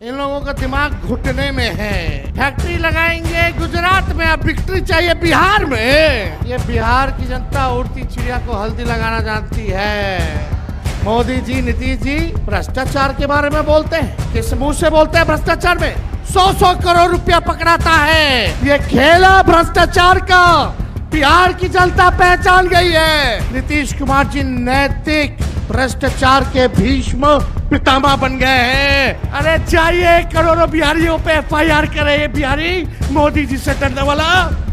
इन लोगों का दिमाग घुटने में है। फैक्ट्री लगाएंगे गुजरात में, अब विक्ट्री चाहिए बिहार में। ये बिहार की जनता उड़ती चिड़िया को हल्दी लगाना जानती है। मोदी जी, नीतीश जी भ्रष्टाचार के बारे में बोलते हैं। किस मुंह से बोलते हैं भ्रष्टाचार में? 100 करोड़ रुपया पकड़ाता है। ये खेला भ्रष्टाचार का बिहार की जनता पहचान गई है। नीतीश कुमार जी नैतिक भ्रष्टाचार के भीष्म पितामह बन गए हैं। अरे चाहिए करोड़ों बिहारियों पे FIR करे। ये बिहारी मोदी जी से डरने वाला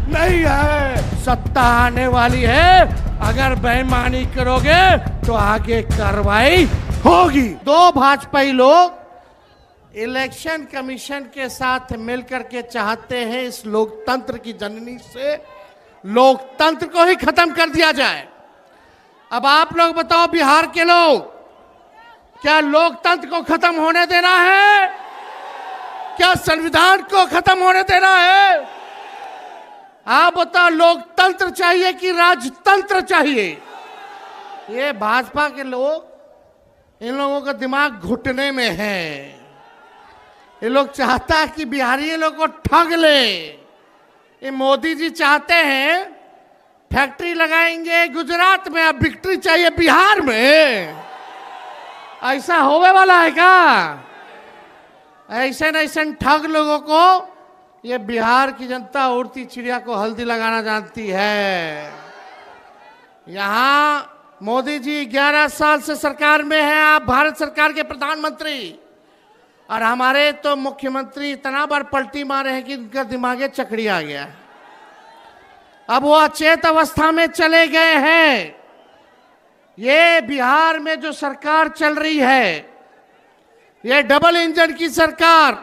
नहीं है। सत्ता आने वाली है, अगर बेईमानी करोगे तो आगे कार्रवाई होगी। दो भाजपाई लोग इलेक्शन कमीशन के साथ मिलकर के चाहते हैं इस लोकतंत्र की जननी से लोकतंत्र को ही खत्म कर दिया जाए। अब आप लोग बताओ, बिहार के लोग, क्या लोकतंत्र को खत्म होने देना है? क्या संविधान को खत्म होने देना है? आप बताओ, लोकतंत्र चाहिए कि राजतंत्र चाहिए? ये भाजपा के लोग, इन लोगों का दिमाग घुटने में है। ये लोग चाहता है कि बिहारी लोग को ठग ले। ये मोदी जी चाहते हैं फैक्ट्री लगाएंगे गुजरात में, अब विक्ट्री चाहिए बिहार में। ऐसा होने वाला है क्या? ऐसे न ऐसे ठग लोगों को ये बिहार की जनता उड़ती चिड़िया को हल्दी लगाना जानती है। यहाँ मोदी जी 11 साल से सरकार में हैं, आप भारत सरकार के प्रधानमंत्री, और हमारे तो मुख्यमंत्री इतना बार पलटी मारे हैं कि उनका दिमागे चकड़ी आ गया है। अब वो अचेत अवस्था में चले गए हैं। ये बिहार में जो सरकार चल रही है, ये डबल इंजन की सरकार,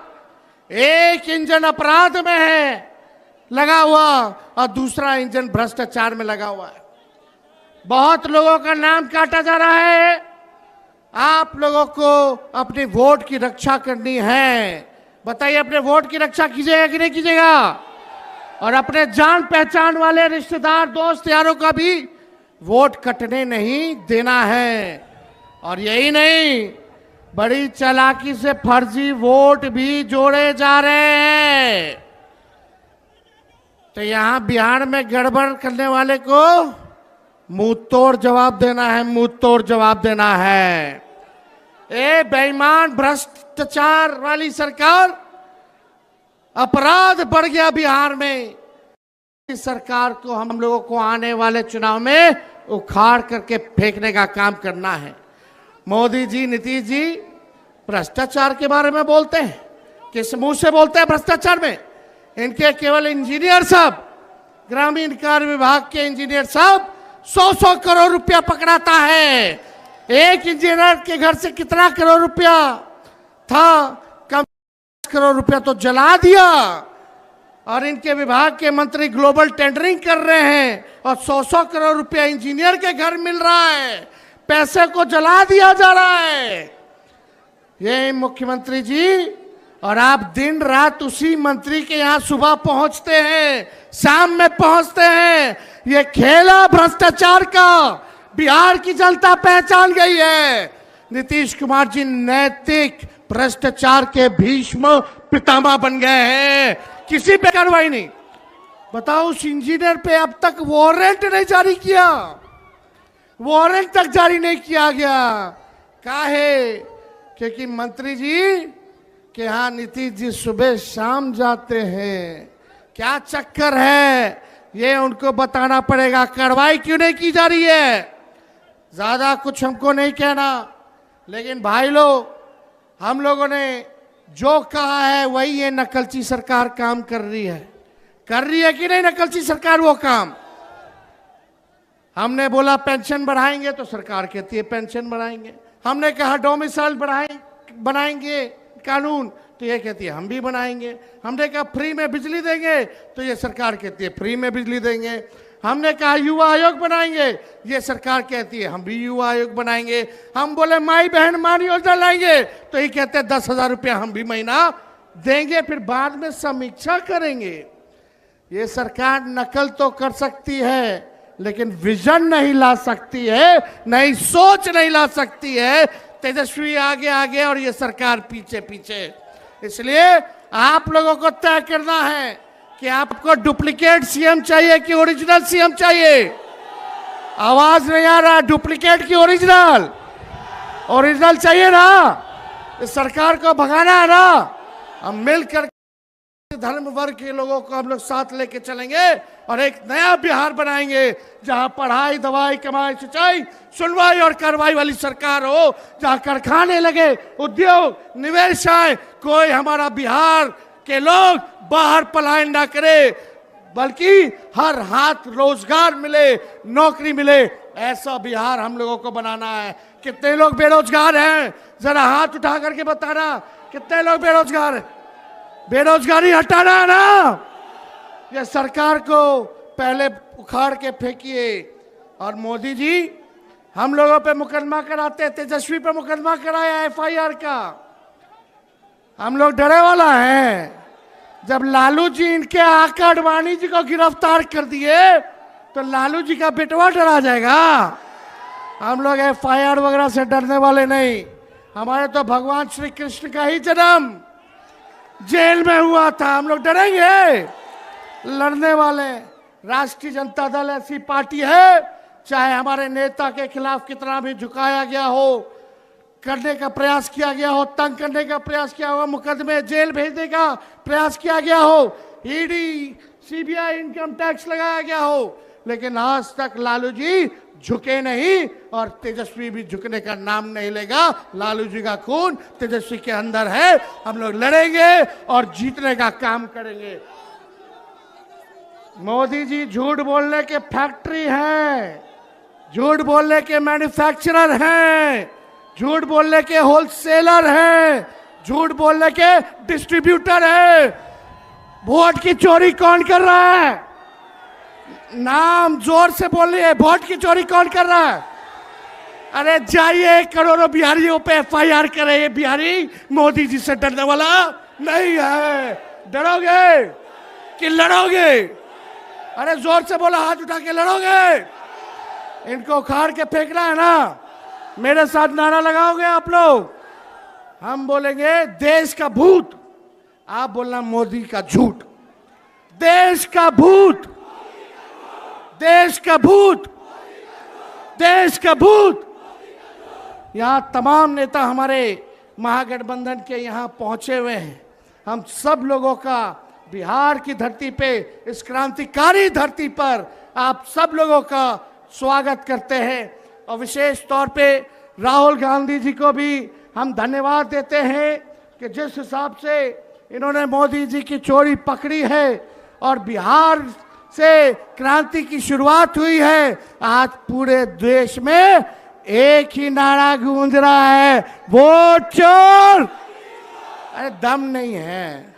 एक इंजन अपराध में है लगा हुआ और दूसरा इंजन भ्रष्टाचार में लगा हुआ है। बहुत लोगों का नाम काटा जा रहा है। आप लोगों को अपने वोट की रक्षा करनी है। बताइए, अपने वोट की रक्षा कीजिएगा कि नहीं कीजिएगा? और अपने जान पहचान वाले रिश्तेदार, दोस्त यारों का भी वोट कटने नहीं देना है। और यही नहीं, बड़ी चालाकी से फर्जी वोट भी जोड़े जा रहे हैं। तो यहां बिहार में गड़बड़ करने वाले को मुंह तोड़ जवाब देना है, मुंह तोड़ जवाब देना है। ए बेईमान भ्रष्टाचार वाली सरकार, अपराध बढ़ गया बिहार में। इस सरकार को हम लोगों को आने वाले चुनाव में उखाड़ करके फेंकने का काम करना है। मोदी जी, नीतीश जी भ्रष्टाचार के बारे में बोलते हैं। किस मुंह से बोलते हैं भ्रष्टाचार में? इनके केवल इंजीनियर साहब, ग्रामीण कार्य विभाग के इंजीनियर साहब 100 करोड़ रुपया पकड़ाता है। एक इंजीनियर के घर से कितना करोड़ रुपया था? कम करोड़ रुपया तो जला दिया। और इनके विभाग के मंत्री ग्लोबल टेंडरिंग कर रहे हैं और 100 करोड़ रुपया इंजीनियर के घर मिल रहा है। पैसे को जला दिया जा रहा है। ये मुख्यमंत्री जी, और आप दिन रात उसी मंत्री के यहाँ सुबह पहुंचते हैं, शाम में पहुंचते हैं। ये खेला भ्रष्टाचार का बिहार की जनता पहचान गई है। नीतीश कुमार जी नैतिक भ्रष्टाचार के भीष्म पितामह बन गए हैं। किसी पे कार्रवाई नहीं। बताओ, उस इंजीनियर पे अब तक वारंट नहीं जारी किया, वारंट तक जारी नहीं किया गया। काहे? क्योंकि मंत्री जी के यहाँ नीतीश जी सुबह शाम जाते हैं। क्या चक्कर है, ये उनको बताना पड़ेगा। कार्रवाई क्यों नहीं की जा रही है? ज्यादा कुछ हमको नहीं कहना, लेकिन भाई लोग, हम लोगों ने जो कहा है वही ये नकलची सरकार काम कर रही है कि नहीं नहीं सरकार वो काम? हमने बोला पेंशन बढ़ाएंगे तो सरकार कहती है पेंशन बढ़ाएंगे। हमने कहा डोमिसाइल बनाएंगे कानून, तो ये कहती है हम भी बनाएंगे। हमने कहा फ्री में बिजली देंगे, तो ये सरकार कहती है फ्री में बिजली देंगे। हमने कहा युवा आयोग बनाएंगे, ये सरकार कहती है हम भी युवा आयोग बनाएंगे। हम बोले माई बहन मान योजना लाएंगे, तो ये कहते हैं 10,000 रुपया हम भी महीना देंगे, फिर बाद में समीक्षा करेंगे। ये सरकार नकल तो कर सकती है, लेकिन विजन नहीं ला सकती है, नई सोच नहीं ला सकती है। तेजस्वी आगे आगे और ये सरकार पीछे पीछे। इसलिए आप लोगों को तय करना है कि आपको डुप्लीकेट सीएम चाहिए कि ओरिजिनल सीएम चाहिए। आवाज नहीं आ रहा, डुप्लीकेट की ओरिजिनल? ओरिजिनल चाहिए ना, इस सरकार को भगाना है ना। हम मिलकर धर्म वर्ग के लोगों को हम लोग साथ लेके चलेंगे और एक नया बिहार बनाएंगे जहां पढ़ाई, दवाई, कमाई, सिंचाई, सुनवाई और कार्रवाई वाली सरकार हो, जहां कारखाने लगे, उद्योग, निवेश आए, कोई हमारा बिहार के लोग बाहर पलायन ना करे, बल्कि हर हाथ रोजगार मिले, नौकरी मिले। ऐसा बिहार हम लोगों को बनाना है। कितने लोग बेरोजगार हैं? जरा हाथ उठा करके बताना, कितने लोग बेरोजगार हैं? बेरोजगारी हटाना है ना। ये सरकार को पहले उखाड़ के फेंकिए। और मोदी जी हम लोगों पे मुकदमा कराते, तेजस्वी पे मुकदमा कराया एफआईआर का। हम लोग डरे वाला हैं। जब लालू जी इनके आका अडवाणी जी को गिरफ्तार कर दिए तो लालू जी का बेटवा डरा जाएगा। हम लोग एफआईआर वगैरह से डरने वाले नहीं। हमारे तो भगवान श्री कृष्ण का ही जन्म जेल में हुआ था, हम लोग डरेंगे? लड़ने वाले। राष्ट्रीय जनता दल ऐसी पार्टी है, चाहे हमारे नेता के खिलाफ कितना भी झुकाया गया हो, करने का प्रयास किया गया हो, तंग करने का प्रयास किया हो, मुकदमे जेल भेजने का प्रयास किया गया हो, ईडी, सीबीआई, इनकम टैक्स लगाया गया हो, लेकिन आज तक लालू जी झुके नहीं और तेजस्वी भी झुकने का नाम नहीं लेगा। लालू जी का खून तेजस्वी के अंदर है। हम लोग लड़ेंगे और जीतने का काम करेंगे। मोदी जी झूठ बोलने के फैक्ट्री हैं, झूठ बोलने के मैन्युफैक्चरर हैं, झूठ बोलने के होलसेलर हैं, झूठ बोलने के डिस्ट्रीब्यूटर हैं। वोट की चोरी कौन कर रहा है? नाम जोर से बोलिए, वोट की चोरी कौन कर रहा है? अरे जाइए करोड़ों बिहारियों पे एफआईआर करे। ये बिहारी मोदी जी से डरने वाला नहीं है। डरोगे कि लड़ोगे? अरे जोर से बोलो, हाथ उठा के लड़ोगे? इनको उखाड़ के फेंकना है ना। मेरे साथ नारा लगाओगे आप लोग? हम बोलेंगे देश का भूत, आप बोलना मोदी का झूठ। देश का भूत, देश का भूत, देश का भूत। यहां तमाम नेता हमारे महागठबंधन के यहां पहुंचे हुए हैं। हम सब लोगों का बिहार की धरती पे, इस क्रांतिकारी धरती पर आप सब लोगों का स्वागत करते हैं। और विशेष तौर पे राहुल गांधी जी को भी हम धन्यवाद देते हैं कि जिस हिसाब से इन्होंने मोदी जी की चोरी पकड़ी है और बिहार से क्रांति की शुरुआत हुई है। आज पूरे देश में एक ही नारा गूंज रहा है, वोट चोर। अरे दम नहीं है,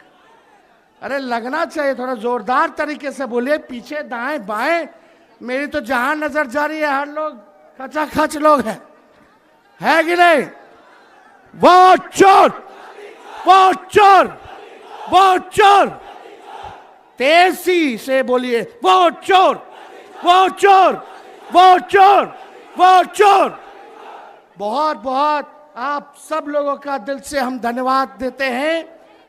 अरे लगना चाहिए, थोड़ा जोरदार तरीके से बोलिए, पीछे दाएं बाएं। मेरी तो जहां नजर जा रही है हर लोग खचाखच लोग हैं, है कि नहीं? वोट चोर, वोट चोर, वोट चोर। तेजी से बोलिए, वोट चोर, वोट चोर, वोट चोर, वोट चोर। बहुत बहुत आप सब लोगों का दिल से हम धन्यवाद देते हैं।